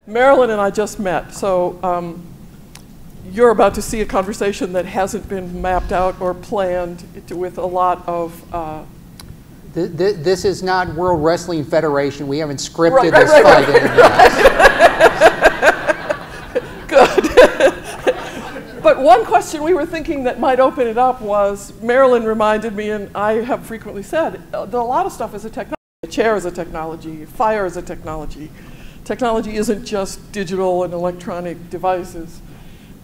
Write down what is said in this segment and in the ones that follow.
Marilyn and I just met, so you're about to see a conversation that hasn't been mapped out or planned with a lot of... This is not World Wrestling Federation. We haven't scripted Right, this fight in. Good. But one question we were thinking that might open it up was, Marilyn reminded me, and I have frequently said, that a lot of stuff is a technology. A chair is a technology, fire is a technology. Technology isn't just digital and electronic devices.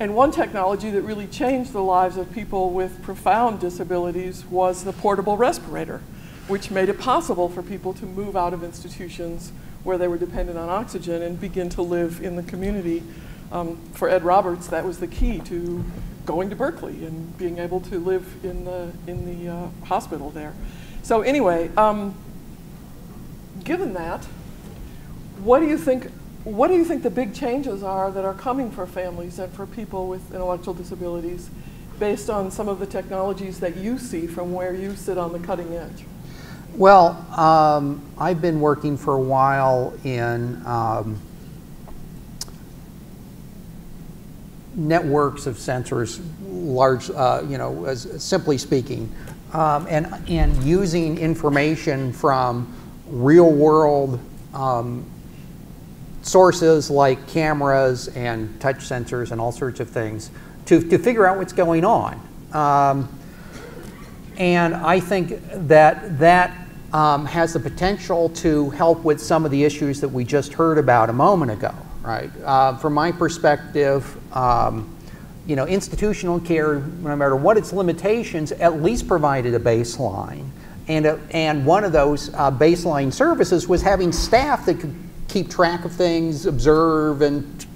And one technology that really changed the lives of people with profound disabilities was the portable respirator, which made it possible for people to move out of institutions where they were dependent on oxygen and begin to live in the community. For Ed Roberts, that was the key to going to Berkeley and being able to live in the hospital there. So anyway, given that, what do you think the big changes are that are coming for families and for people with intellectual disabilities based on some of the technologies that you see from where you sit on the cutting edge? Well, I've been working for a while in networks of sensors, large, simply speaking, and using information from real-world sources like cameras and touch sensors and all sorts of things to figure out what's going on. And I think that has the potential to help with some of the issues that we just heard about a moment ago, right? From my perspective, institutional care, no matter what its limitations, at least provided a baseline. And one of those baseline services was having staff that could keep track of things, observe, and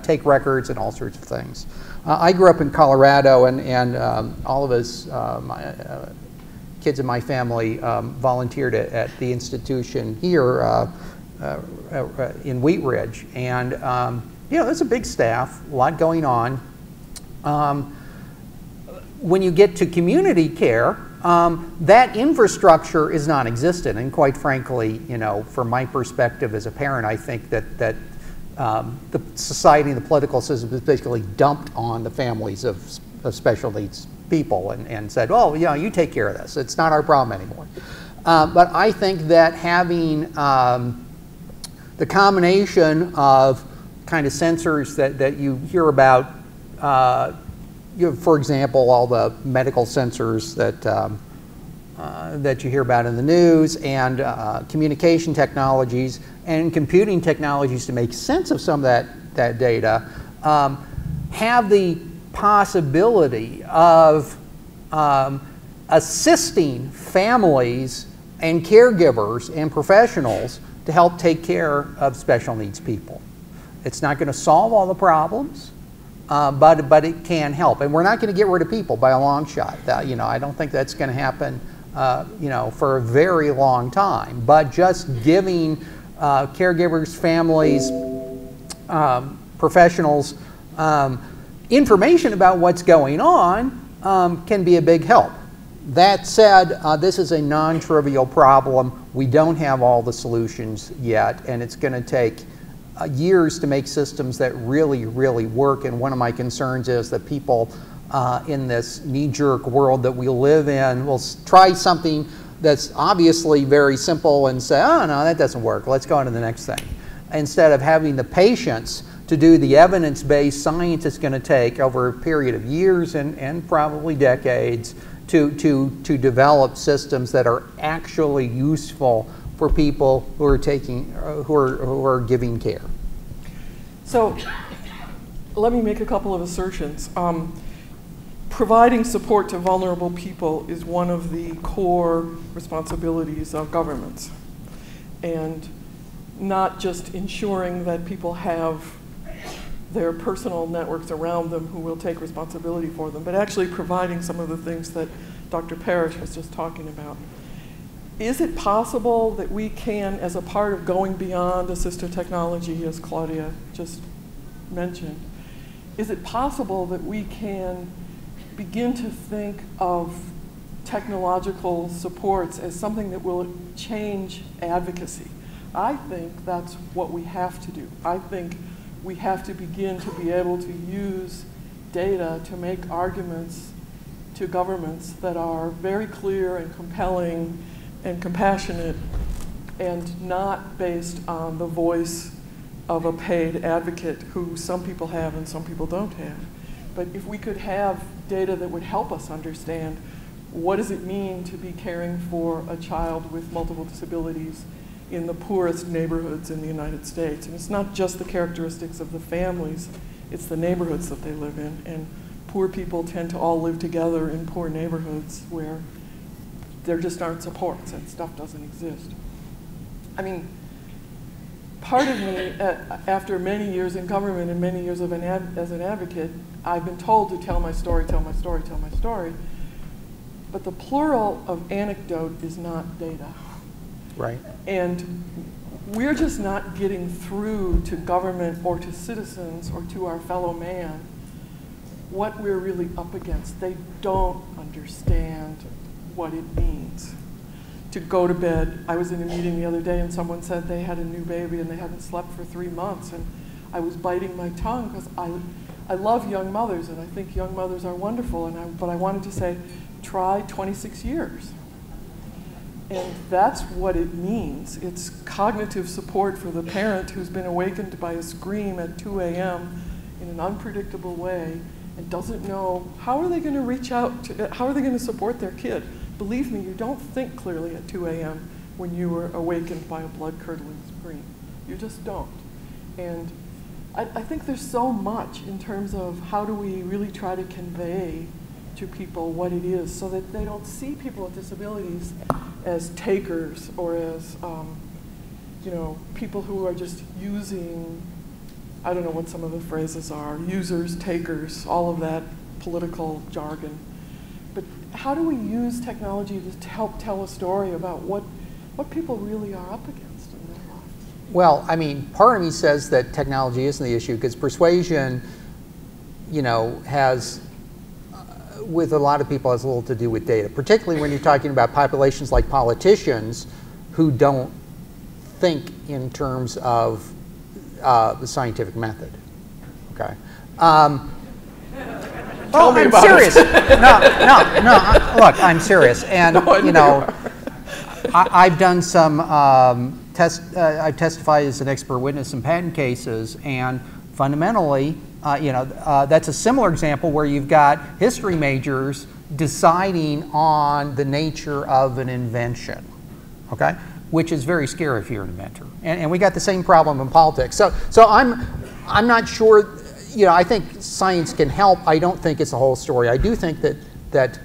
take records and all sorts of things. I grew up in Colorado, and all of us, kids in my family, volunteered at the institution here in Wheat Ridge. And there's a big staff, a lot going on. When you get to community care, that infrastructure is non-existent, and quite frankly, from my perspective as a parent, I think that the society and the political system is basically dumped on the families of special needs people and said, "Oh, you take care of this. It's not our problem anymore." But I think that having the combination of kind of sensors that you hear about. For example, all the medical sensors that you hear about in the news, and communication technologies and computing technologies to make sense of some of that data, have the possibility of assisting families and caregivers and professionals to help take care of special needs people. It's not going to solve all the problems. But it can help, and we're not going to get rid of people by a long shot. I don't think that's going to happen, for a very long time. But just giving caregivers, families, professionals information about what's going on can be a big help. That said, this is a non-trivial problem. We don't have all the solutions yet, and it's going to take years to make systems that really, really work. And one of my concerns is that people in this knee-jerk world that we live in will try something that's obviously very simple and say, "Oh, no, that doesn't work. Let's go on to the next thing." Instead of having the patience to do the evidence-based science it's going to take over a period of years and probably decades to develop systems that are actually useful for people who are who are giving care. So let me make a couple of assertions. Providing support to vulnerable people is one of the core responsibilities of governments, and not just ensuring that people have their personal networks around them who will take responsibility for them, but actually providing some of the things that Dr. Parrish was just talking about. Is it possible that we can, as a part of going beyond assistive technology, as Claudia just mentioned, is it possible that we can begin to think of technological supports as something that will change advocacy? I think that's what we have to do. I think we have to begin to be able to use data to make arguments to governments that are very clear and compelling and compassionate and not based on the voice of a paid advocate who some people have and some people don't have. But if we could have data that would help us understand what does it mean to be caring for a child with multiple disabilities in the poorest neighborhoods in the United States. And it's not just the characteristics of the families, it's the neighborhoods that they live in. And poor people tend to all live together in poor neighborhoods where there just aren't supports and stuff doesn't exist. I mean, part of me, after many years in government and many years as an advocate, I've been told to tell my story, tell my story, tell my story. But the plural of anecdote is not data. Right. And we're just not getting through to government or to citizens or to our fellow man what we're really up against. They don't understand what it means to go to bed. I was in a meeting the other day and someone said they had a new baby and they hadn't slept for 3 months, and I was biting my tongue because I love young mothers and I think young mothers are wonderful, but I wanted to say, try 26 years. And that's what it means. It's cognitive support for the parent who's been awakened by a scream at 2 a.m. in an unpredictable way and doesn't know how are they going to reach out to, how are they going to support their kid. Believe me, you don't think clearly at 2 a.m. when you were awakened by a blood-curdling scream. You just don't. And I think there's so much in terms of how do we really try to convey to people what it is so that they don't see people with disabilities as takers or as you know, people who are just using, I don't know what some of the phrases are, users, takers, all of that political jargon. But how do we use technology to help tell a story about what people really are up against in their lives? Well, I mean, part of me says that technology isn't the issue because persuasion, you know, has with a lot of people has little to do with data, particularly when you're talking about populations like politicians who don't think in terms of the scientific method. Okay. I'm serious. No. Look, I'm serious, and you know, I've done some I've testified as an expert witness in patent cases, and fundamentally, that's a similar example where you've got history majors deciding on the nature of an invention, okay, which is very scary if you're an inventor. And we got the same problem in politics. So I'm not sure. You know, I think science can help. I don't think it's the whole story. I do think that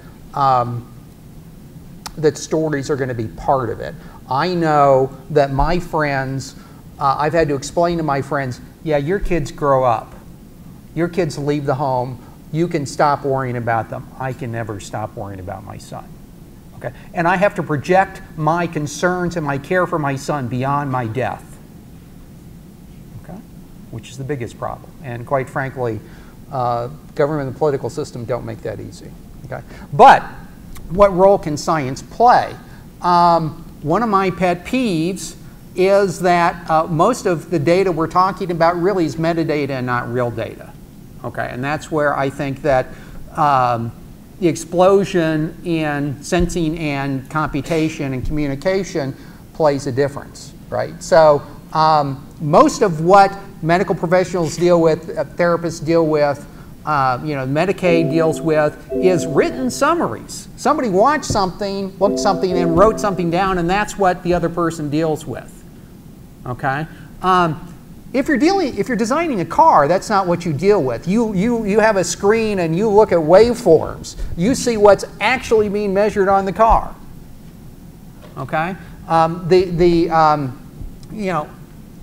stories are going to be part of it. I know that my friends, I've had to explain to my friends, yeah, your kids grow up. Your kids leave the home. You can stop worrying about them. I can never stop worrying about my son. Okay? And I have to project my concerns and my care for my son beyond my death. Okay? Which is the biggest problem. And quite frankly, government and the political system don't make that easy. Okay? But what role can science play? One of my pet peeves is that most of the data we're talking about really is metadata and not real data. Okay, and that's where I think that the explosion in sensing and computation and communication plays a difference, right? So most of what medical professionals deal with, therapists deal with, Medicaid deals with, is written summaries. Somebody watched something, looked something, and wrote something down, and that's what the other person deals with. Okay. If you're designing a car, that's not what you deal with. You have a screen and you look at waveforms. You see what's actually being measured on the car. Okay.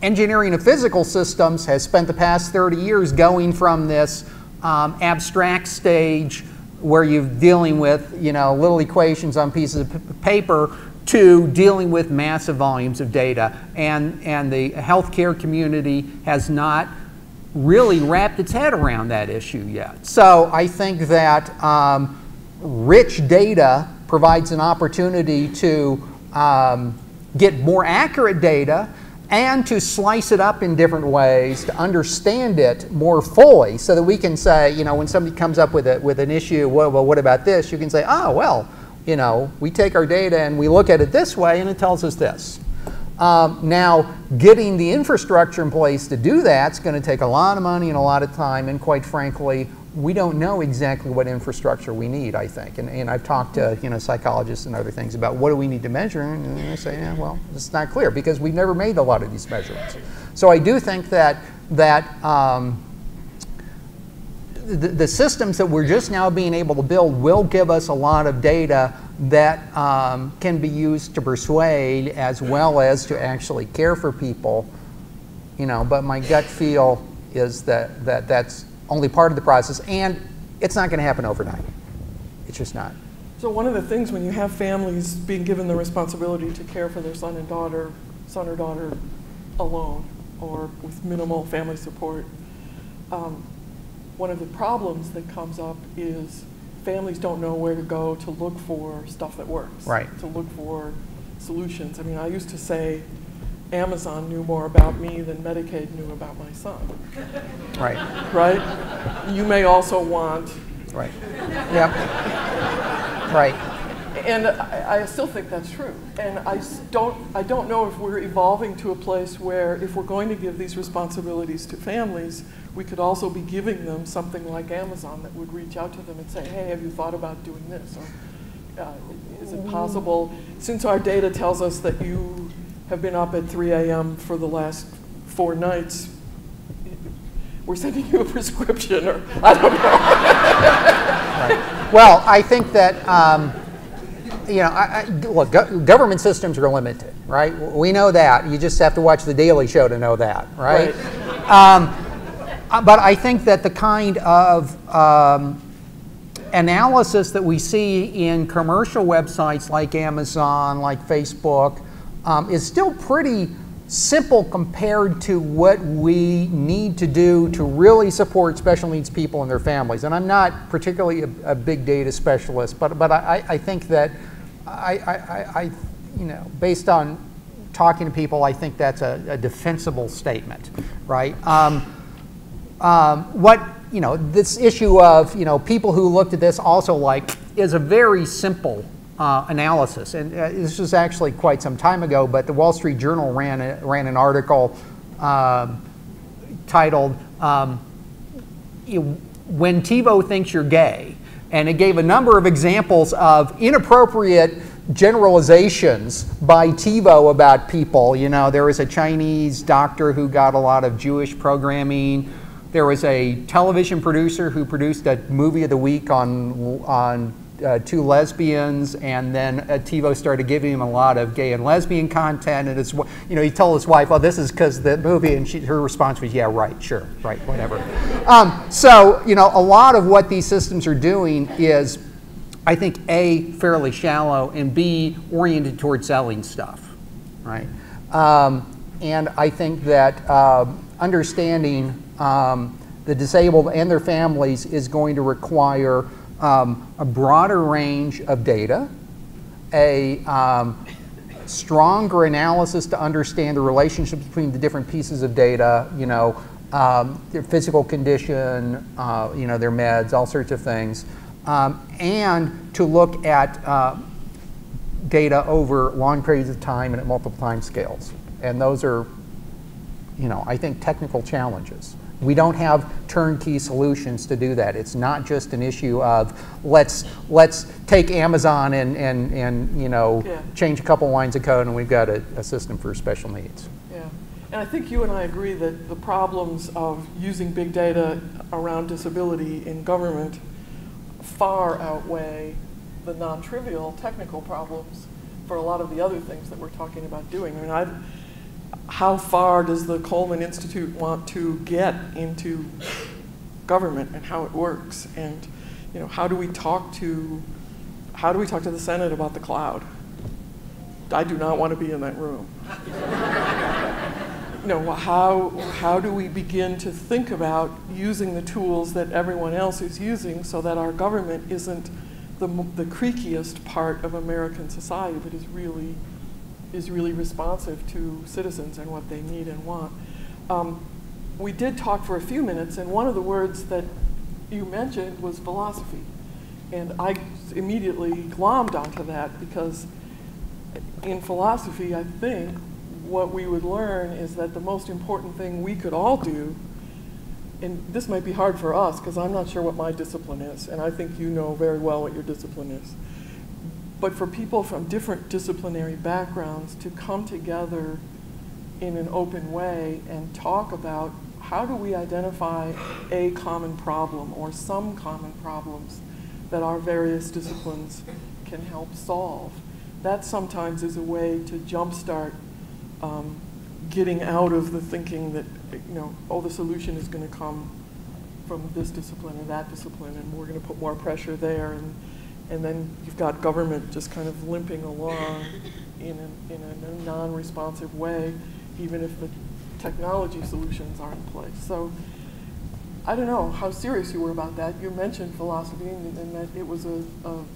Engineering of physical systems has spent the past 30 years going from this abstract stage where you're dealing with little equations on pieces of paper to dealing with massive volumes of data, and the healthcare community has not really wrapped its head around that issue yet. So I think that rich data provides an opportunity to get more accurate data and to slice it up in different ways to understand it more fully so that we can say, you know, when somebody comes up with an issue, well, what about this? You can say, oh, well, you know, we take our data and we look at it this way and it tells us this. Now, getting the infrastructure in place to do that is going to take a lot of money and a lot of time, and quite frankly, we don't know exactly what infrastructure we need, I think. And I've talked to, you know, psychologists and other things about what do we need to measure, and they say, yeah, well, it's not clear because we've never made a lot of these measurements. So I do think that the systems that we're just now being able to build will give us a lot of data that can be used to persuade as well as to actually care for people, you know, but my gut feel is that that's only part of the process, and it's not going to happen overnight. It's just not. So one of the things when you have families being given the responsibility to care for their son or daughter alone or with minimal family support, one of the problems that comes up is families don't know where to go to look for stuff that works, right? To look for solutions. I mean, I used to say Amazon knew more about me than Medicaid knew about my son. Right. Right? You may also want. Right. Yep. Right. And I still think that's true. And I don't know if we're evolving to a place where if we're going to give these responsibilities to families, we could also be giving them something like Amazon that would reach out to them and say, hey, have you thought about doing this? Or is it possible, since our data tells us that you have been up at 3 a.m. for the last 4 nights, we're sending you a prescription, or I don't know. Right. Well, I think that, you know, look, government systems are limited, right? We know that. You just have to watch The Daily Show to know that, right? But I think that the kind of analysis that we see in commercial websites like Amazon, like Facebook, is still pretty simple compared to what we need to do to really support special needs people and their families. And I'm not particularly a big data specialist, but I think that you know, based on talking to people, I think that's a defensible statement, right? What, you know, this issue of, you know, people who looked at this also like is a very simple analysis, and this was actually quite some time ago, but the Wall Street Journal ran an article titled "When TiVo Thinks You're Gay," and it gave a number of examples of inappropriate generalizations by TiVo about people. You know, there was a Chinese doctor who got a lot of Jewish programming. There was a television producer who produced a movie of the week on 2 lesbians, and then TiVo started giving him a lot of gay and lesbian content, and you know, he told his wife, "Oh, this is because the movie," and her response was, "Yeah, right, sure, right, whatever." So, you know, a lot of what these systems are doing is, I think, A, fairly shallow, and B, oriented towards selling stuff, right? And I think that understanding the disabled and their families is going to require a broader range of data, a stronger analysis to understand the relationships between the different pieces of data, you know, their physical condition, you know, their meds, all sorts of things, and to look at data over long periods of time and at multiple time scales. And those are, you know, I think technical challenges. We don't have turnkey solutions to do that. It's not just an issue of let's take Amazon and you know, change a couple lines of code and we've got a system for special needs. Yeah, and I think you and I agree that the problems of using big data around disability in government far outweigh the non-trivial technical problems for a lot of the other things that we're talking about doing. I mean, how far does the Coleman Institute want to get into government and how it works? And, you know, how do we talk to the Senate about the cloud? I do not want to be in that room. You know, how do we begin to think about using the tools that everyone else is using so that our government isn't the creakiest part of American society, but is really is really responsive to citizens and what they need and want. We did talk for a few minutes, and one of the words that you mentioned was philosophy. And I immediately glommed onto that because in philosophy, I think what we would learn is that the most important thing we could all do, and this might be hard for us because I'm not sure what my discipline is, and I think you know very well what your discipline is. But for people from different disciplinary backgrounds to come together in an open way and talk about how do we identify a common problem or some common problems that our various disciplines can help solve. That sometimes is a way to jumpstart getting out of the thinking that, you know, oh, the solution is going to come from this discipline or that discipline, and we're going to put more pressure there, and then you've got government just kind of limping along in a non-responsive way, even if the technology solutions are in place. So I don't know how serious you were about that. You mentioned philosophy, and that it was an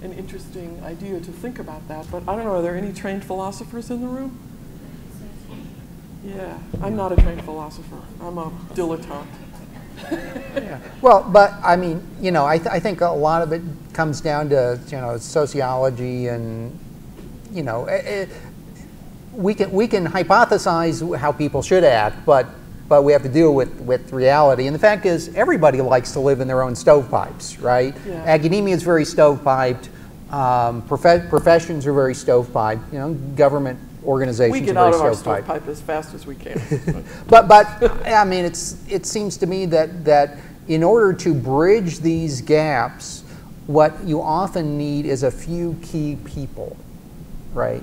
interesting idea to think about that. But I don't know, are there any trained philosophers in the room? Yeah, I'm not a trained philosopher. I'm a dilettante. Yeah. Well, but I mean, you know, I think a lot of it comes down to, you know, sociology, and, you know, we can hypothesize how people should act, but we have to deal with reality. And the fact is, everybody likes to live in their own stovepipes, right? Yeah. Academia is very stovepiped. Professions are very stovepiped. You know, government organizations are very stovepiped. We get out of our stovepipe as fast as we can. but I mean, it seems to me that in order to bridge these gaps, what you often need is a few key people, right?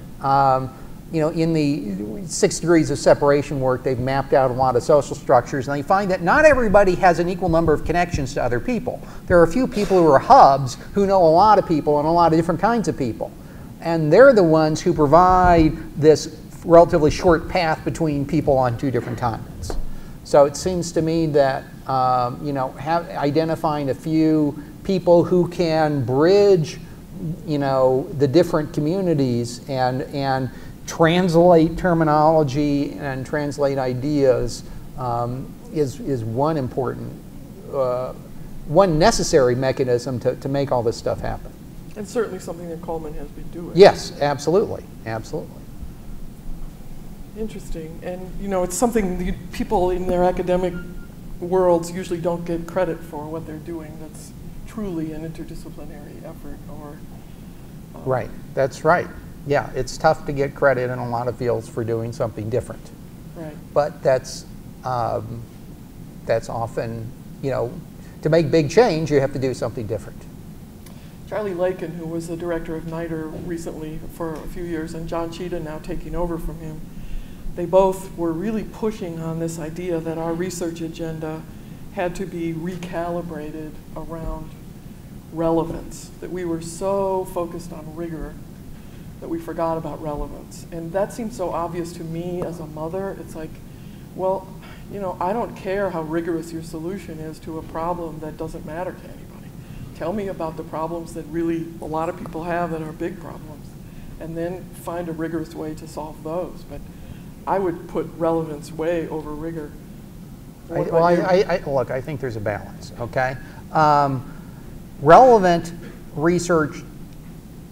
You know, in the 6 degrees of separation work, they've mapped out a lot of social structures, and they find that not everybody has an equal number of connections to other people. There are a few people who are hubs who know a lot of people and a lot of different kinds of people. And they're the ones who provide this relatively short path between people on 2 different continents. So it seems to me that, you know, identifying a few people who can bridge, you know, the different communities and translate terminology and translate ideas is one important, one necessary mechanism to make all this stuff happen. And certainly something that Coleman has been doing. Yes, absolutely, absolutely. Interesting, and you know, it's something people in their academic worlds usually don't get credit for what they're doing. That's truly an interdisciplinary effort, or right. That's right. Yeah, it's tough to get credit in a lot of fields for doing something different. Right. But that's often, you know, to make big change, you have to do something different. Charlie Lakin, who was the director of NIDER recently for a few years, and John Cheetah now taking over from him, they both were really pushing on this idea that our research agenda had to be recalibrated around relevance, that we were so focused on rigor that we forgot about relevance. And that seems so obvious to me as a mother. It's like, well, you know, I don't care how rigorous your solution is to a problem that doesn't matter to anybody. Tell me about the problems that really a lot of people have that are big problems, and then find a rigorous way to solve those. But I would put relevance way over rigor. Look, I think there's a balance, okay? Relevant research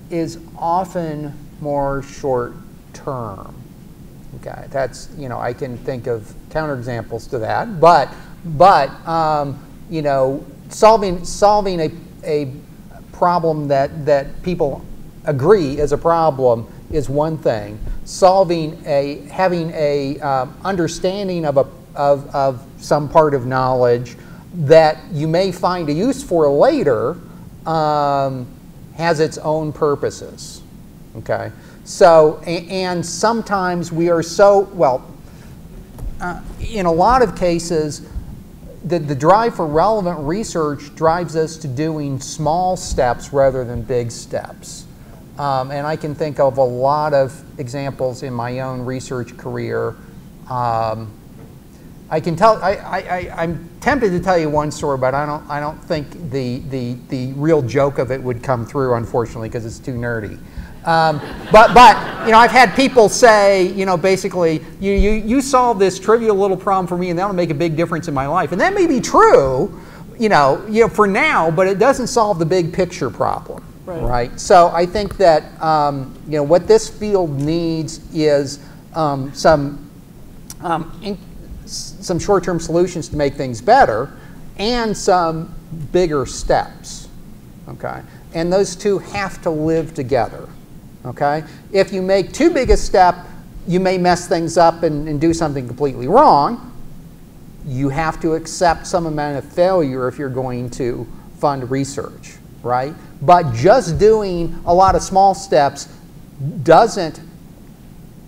is often more short-term, okay? That's, you know, I can think of counterexamples to that, but you know, solving a problem that people agree is a problem is one thing. Having a understanding of some part of knowledge that you may find a use for later has its own purposes, okay? So, and sometimes we are so, well, in a lot of cases, the drive for relevant research drives us to doing small steps rather than big steps. And I can think of a lot of examples in my own research career. I'm tempted to tell you one story, but I don't think the real joke of it would come through, unfortunately, because it's too nerdy. But you know, I've had people say, you know, basically, you solve this trivial little problem for me, and that'll make a big difference in my life. And that may be true, you know, for now, but it doesn't solve the big picture problem, right? So I think that you know, what this field needs is some short-term solutions to make things better, and some bigger steps. Okay, and those two have to live together. Okay, if you make too big a step, you may mess things up and do something completely wrong. You have to accept some amount of failure if you're going to fund research, right? But just doing a lot of small steps doesn't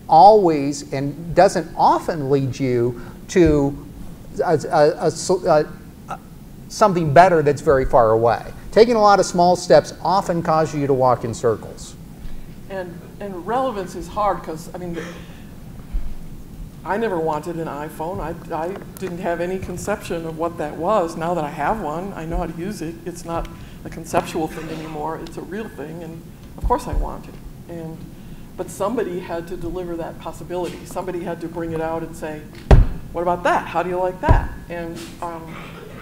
always and doesn't often lead you to something better that's very far away. Taking a lot of small steps often causes you to walk in circles. And relevance is hard because, I mean, I never wanted an iPhone. I didn't have any conception of what that was. Now that I have one, I know how to use it. It's not a conceptual thing anymore. It's a real thing, and of course I want it. But somebody had to deliver that possibility. Somebody had to bring it out and say, what about that? How do you like that? And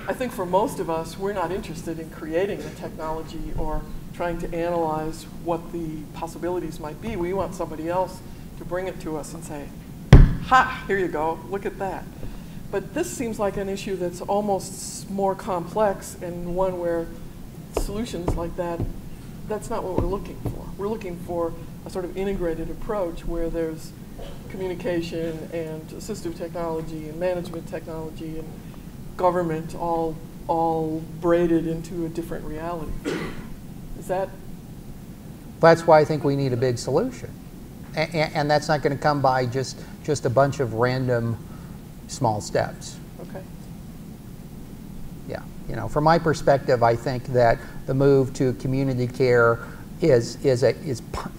I think for most of us, we're not interested in creating the technology or trying to analyze what the possibilities might be. We want somebody else to bring it to us and say, ha, here you go, look at that. But this seems like an issue that's almost more complex, and one where solutions like that, that's not what we're looking for. We're looking for a sort of integrated approach where there's communication and assistive technology and management technology and government all braided into a different reality. Is that? That's why I think we need a big solution. And that's not going to come by just a bunch of random small steps. Okay. Yeah, you know, from my perspective, I think that the move to community care is you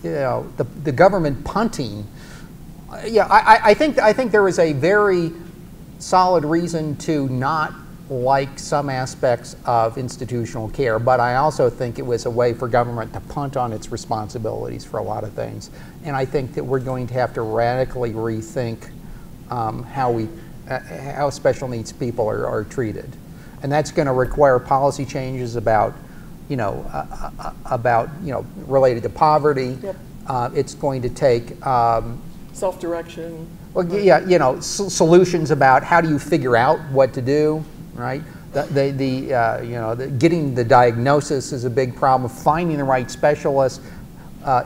know, the government punting. Yeah, I think there is a very solid reason to not like some aspects of institutional care, but I also think it was a way for government to punt on its responsibilities for a lot of things. And I think that we're going to have to radically rethink how special needs people are treated. And that's going to require policy changes about, you know, related to poverty. Yep. It's going to take self-direction. Well, yeah, you know, solutions about how do you figure out what to do, right? You know, getting the diagnosis is a big problem. Finding the right specialist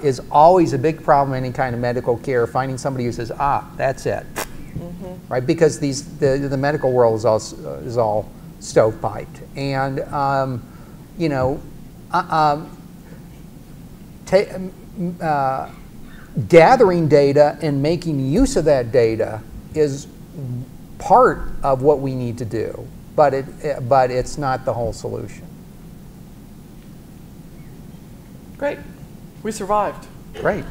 is always a big problem in any kind of medical care. Finding somebody who says, ah, that's it, right? Because the medical world is all stovepiped, and you know, gathering data and making use of that data is part of what we need to do, but it's not the whole solution. Great. We survived. Great.